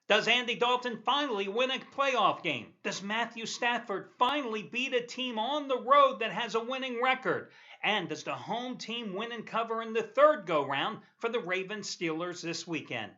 Does Andy Dalton finally win a playoff game? Does Matthew Stafford finally beat a team on the road that has a winning record? And does the home team win and cover in the third go round for the Ravens Steelers this weekend?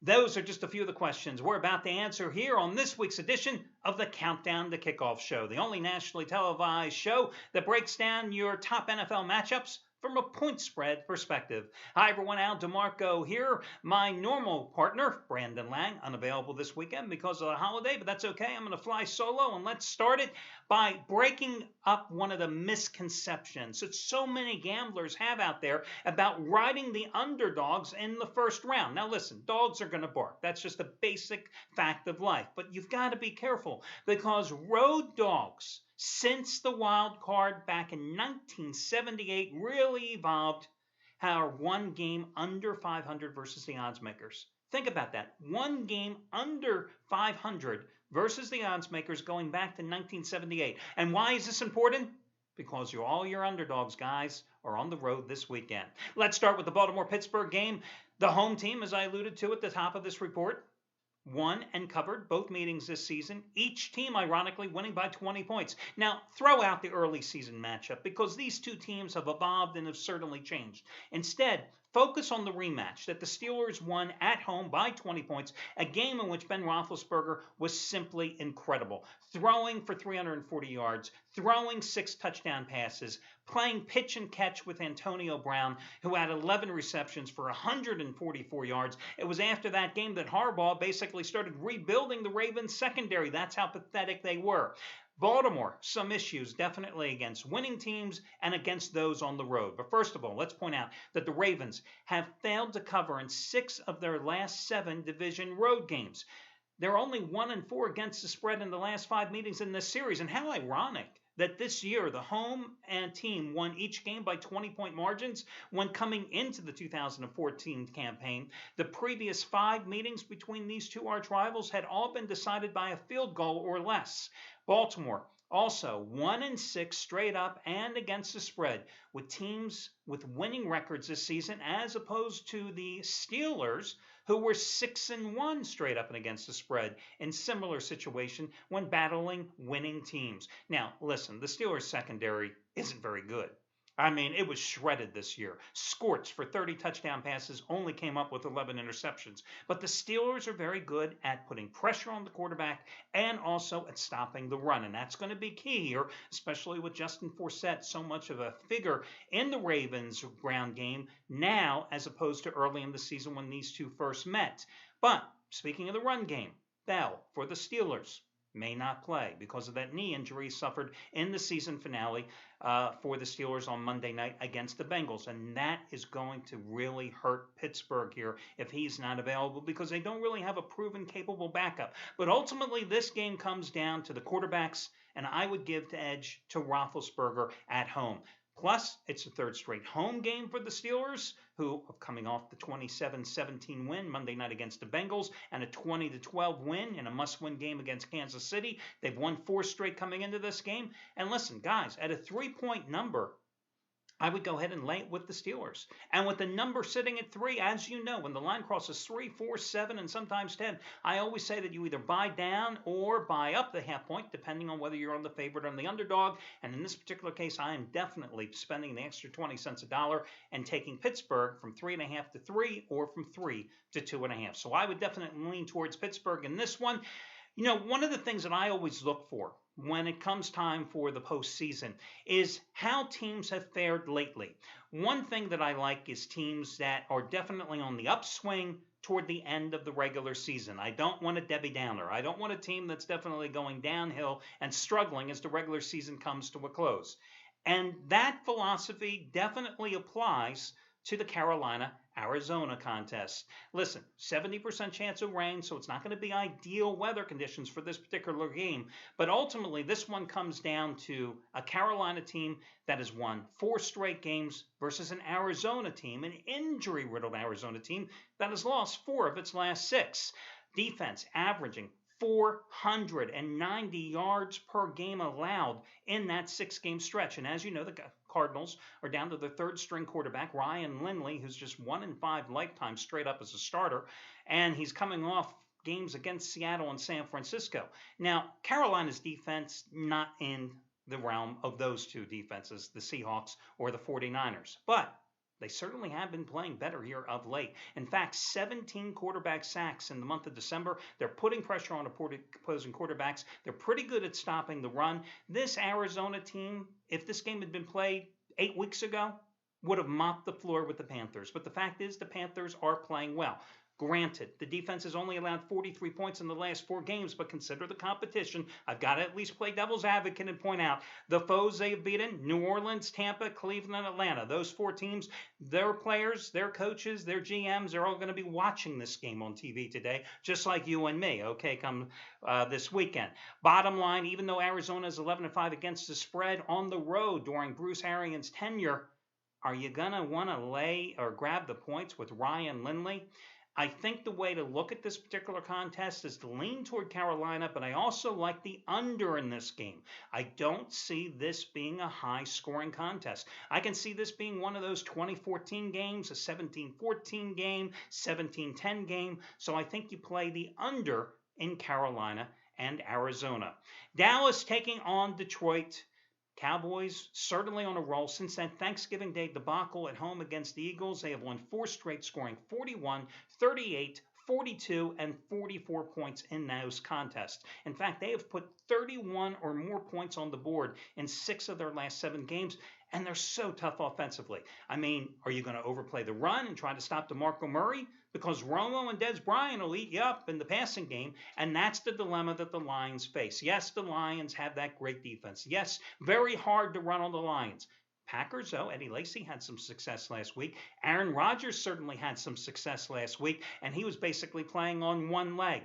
Those are just a few of the questions we're about to answer here on this week's edition of the Countdown to Kickoff show, the only nationally televised show that breaks down your top NFL matchups from a point spread perspective. Hi everyone, Al DeMarco here. My normal partner, Brandon Lang, unavailable this weekend because of the holiday, but that's okay. I'm going to fly solo, and let's start it by breaking up one of the misconceptions that so many gamblers have out there about riding the underdogs in the first round. Now listen, dogs are going to bark. That's just a basic fact of life, but you've got to be careful because road dogs, since the wild card back in 1978 really evolved, our one game under 500 versus the odds makers. Think about that. One game under 500 versus the odds makers going back to 1978. And why is this important? Because all your underdogs, guys, are on the road this weekend. Let's start with the Baltimore-Pittsburgh game. The home team, as I alluded to at the top of this report, won and covered both meetings this season, each team ironically winning by 20 points. Now, throw out the early season matchup because these two teams have evolved and have certainly changed. Instead, focus on the rematch that the Steelers won at home by 20 points, a game in which Ben Roethlisberger was simply incredible, throwing for 340 yards, throwing 6 touchdown passes, playing pitch and catch with Antonio Brown, who had 11 receptions for 144 yards. It was after that game that Harbaugh basically started rebuilding the Ravens secondary. That's how pathetic they were. Baltimore, some issues definitely against winning teams and against those on the road. But first of all, let's point out that the Ravens have failed to cover in 6 of their last 7 division road games. They're only 1-4 against the spread in the last 5 meetings in this series. And how ironic that this year the home and team won each game by 20-point margins when coming into the 2014 campaign. The previous 5 meetings between these two arch rivals had all been decided by a field goal or less. Baltimore also 1-6 straight up and against the spread, with teams with winning records this season, as opposed to the Steelers, who were 6-1 straight up and against the spread in similar situation when battling winning teams. Now, listen, the Steelers secondary isn't very good. I mean, it was shredded this year. Scorched for 30 touchdown passes, only came up with 11 interceptions. But the Steelers are very good at putting pressure on the quarterback and also at stopping the run. And that's going to be key here, especially with Justin Forsett, so much of a figure in the Ravens ground game now as opposed to early in the season when these two first met. But speaking of the run game, Bell for the Steelers may not play because of that knee injury suffered in the season finale for the Steelers on Monday night against the Bengals. And that is going to really hurt Pittsburgh here if he's not available because they don't really have a proven capable backup. But ultimately, this game comes down to the quarterbacks, and I would give the edge to Roethlisberger at home. Plus, it's the 3rd straight home game for the Steelers, who are coming off the 27-17 win Monday night against the Bengals and a 20-12 win in a must-win game against Kansas City. They've won 4 straight coming into this game. And listen, guys, at a 3-point number, I would go ahead and lay it with the Steelers. And with the number sitting at 3, as you know, when the line crosses 3, 4, 7, and sometimes 10, I always say that you either buy down or buy up the half point, depending on whether you're on the favorite or on the underdog. And in this particular case, I am definitely spending the extra 20 cents a dollar and taking Pittsburgh from 3.5 to 3 or from 3 to 2.5. So I would definitely lean towards Pittsburgh in this one. You know, one of the things that I always look for when it comes time for the postseason is how teams have fared lately. One thing that I like is teams that are definitely on the upswing toward the end of the regular season. I don't want a Debbie Downer. I don't want a team that's definitely going downhill and struggling as the regular season comes to a close. And that philosophy definitely applies to the Carolina-Arizona contest. Listen, 70% chance of rain, so it's not going to be ideal weather conditions for this particular game. But ultimately, this one comes down to a Carolina team that has won 4 straight games versus an Arizona team, an injury-riddled Arizona team that has lost 4 of its last 6. Defense averaging 490 yards per game allowed in that 6-game stretch. And as you know, the Cardinals are down to their 3rd-string quarterback, Ryan Lindley, who's just 1-5 lifetime straight up as a starter. And he's coming off games against Seattle and San Francisco. Now, Carolina's defense not in the realm of those two defenses, the Seahawks or the 49ers. But they certainly have been playing better here of late. In fact, 17 quarterback sacks in the month of December. They're putting pressure on opposing quarterbacks. They're pretty good at stopping the run. This Arizona team, if this game had been played 8 weeks ago, would have mopped the floor with the Panthers. But the fact is the Panthers are playing well. Granted, the defense has only allowed 43 points in the last 4 games, but consider the competition. I've got to at least play devil's advocate and point out the foes they have beaten: New Orleans, Tampa, Cleveland, and Atlanta. Those 4 teams, their players, their coaches, their GMs, they're all going to be watching this game on TV today, just like you and me, okay, come this weekend. Bottom line, even though Arizona is 11-5 against the spread on the road during Bruce Arians' tenure, are you going to want to lay or grab the points with Ryan Lindley? I think the way to look at this particular contest is to lean toward Carolina, but I also like the under in this game. I don't see this being a high-scoring contest. I can see this being one of those 2014 games, a 17-14 game, 17-10 game. So I think you play the under in Carolina and Arizona. Dallas taking on Detroit. Cowboys certainly on a roll since that Thanksgiving Day debacle at home against the Eagles. They have won 4 straight, scoring 41, 38, 42, and 44 points in those contests. In fact, they have put 31 or more points on the board in 6 of their last 7 games, and they're so tough offensively. I mean, are you going to overplay the run and try to stop DeMarco Murray? Because Romo and Dez Bryant will eat you up in the passing game, and that's the dilemma that the Lions face. Yes, the Lions have that great defense. Yes, very hard to run on the Lions. Packers, though, Eddie Lacy had some success last week. Aaron Rodgers certainly had some success last week, and he was basically playing on one leg.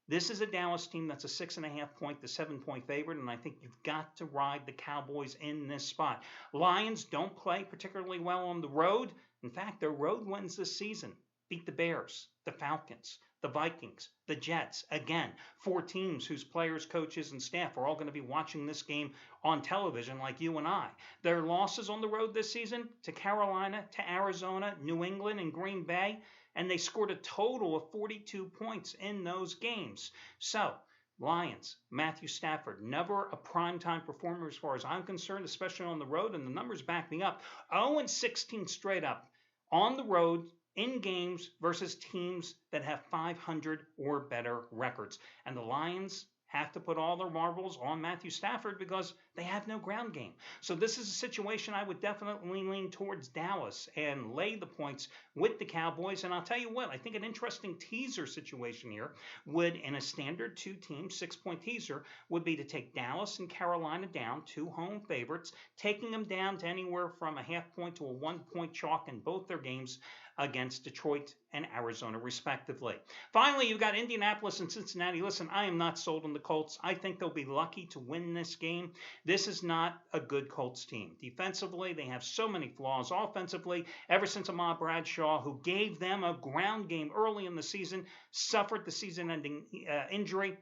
This is a Dallas team that's a 6.5 to 7-point favorite, and I think you've got to ride the Cowboys in this spot. Lions don't play particularly well on the road. In fact, their road wins this season beat the Bears, the Falcons, the Vikings, the Jets. Again, 4 teams whose players, coaches, and staff are all going to be watching this game on television like you and I. Their losses on the road this season to Carolina, to Arizona, New England, and Green Bay, and they scored a total of 42 points in those games. So, Lions, Matthew Stafford, never a primetime performer as far as I'm concerned, especially on the road, and the numbers back me up. 0-16 straight up on the road in games versus teams that have 500 or better records. And the Lions have to put all their marbles on Matthew Stafford because they have no ground game. So this is a situation I would definitely lean towards Dallas and lay the points with the Cowboys. And I'll tell you what, I think an interesting teaser situation here would, in a standard 2-team 6-point teaser, would be to take Dallas and Carolina down, 2 home favorites, taking them down to anywhere from a 0.5 point to a 1-point chalk in both their games against Detroit and Arizona, respectively. Finally, you've got Indianapolis and Cincinnati. Listen, I am not sold on the Colts. I think they'll be lucky to win this game. This is not a good Colts team. Defensively, they have so many flaws. Offensively, ever since Ahmad Bradshaw, who gave them a ground game early in the season, suffered the season-ending injury,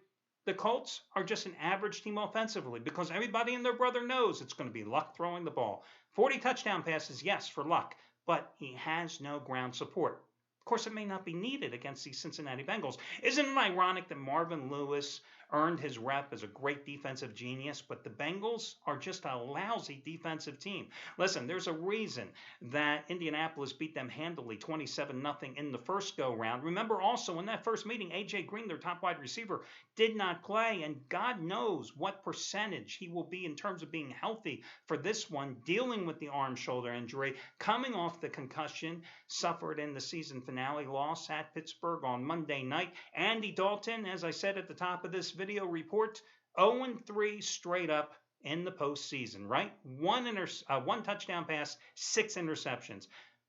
the Colts are just an average team offensively because everybody and their brother knows it's going to be Luck throwing the ball. 40 touchdown passes, yes, for Luck, but he has no ground support. Of course, it may not be needed against these Cincinnati Bengals. Isn't it ironic that Marvin Lewis earned his rep as a great defensive genius, but the Bengals are just a lousy defensive team? Listen, there's a reason that Indianapolis beat them handily 27-0 in the first go-round. Remember also in that first meeting, A.J. Green, their top wide receiver, did not play, and God knows what percentage he will be in terms of being healthy for this one, dealing with the arm-shoulder injury, coming off the concussion suffered in the season finale loss at Pittsburgh on Monday night. Andy Dalton, as I said at the top of this video report, 0-3 straight up in the postseason, right? One touchdown pass, 6 interceptions.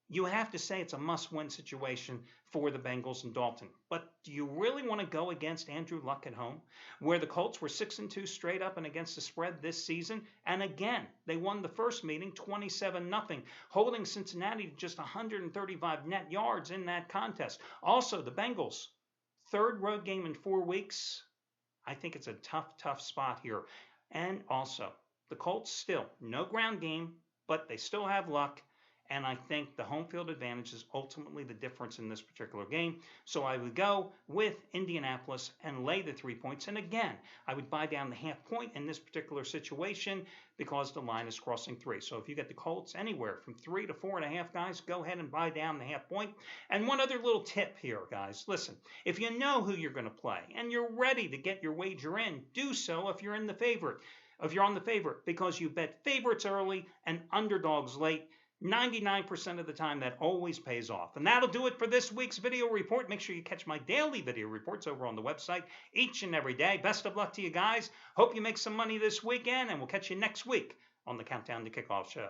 You have to say it's a must-win situation for the Bengals and Dalton. But do you really want to go against Andrew Luck at home, where the Colts were 6-2 straight up and against the spread this season? And again, they won the first meeting 27-0, holding Cincinnati to just 135 net yards in that contest. Also, the Bengals, 3rd road game in 4 weeks. I think it's a tough spot here. And also, the Colts still, no ground game, but they still have Luck. And I think the home field advantage is ultimately the difference in this particular game. So I would go with Indianapolis and lay the 3 points. And again, I would buy down the half point in this particular situation because the line is crossing 3. So if you get the Colts anywhere from 3 to 4.5, guys, go ahead and buy down the half point. And one other little tip here, guys. Listen, if you know who you're going to play and you're ready to get your wager in, do so if you're in the favorite. If you're on the favorite, because you bet favorites early and underdogs late. 99% of the time, that always pays off. And that'll do it for this week's video report. Make sure you catch my daily video reports over on the website each and every day. Best of luck to you guys. Hope you make some money this weekend, and we'll catch you next week on the Countdown to Kickoff show.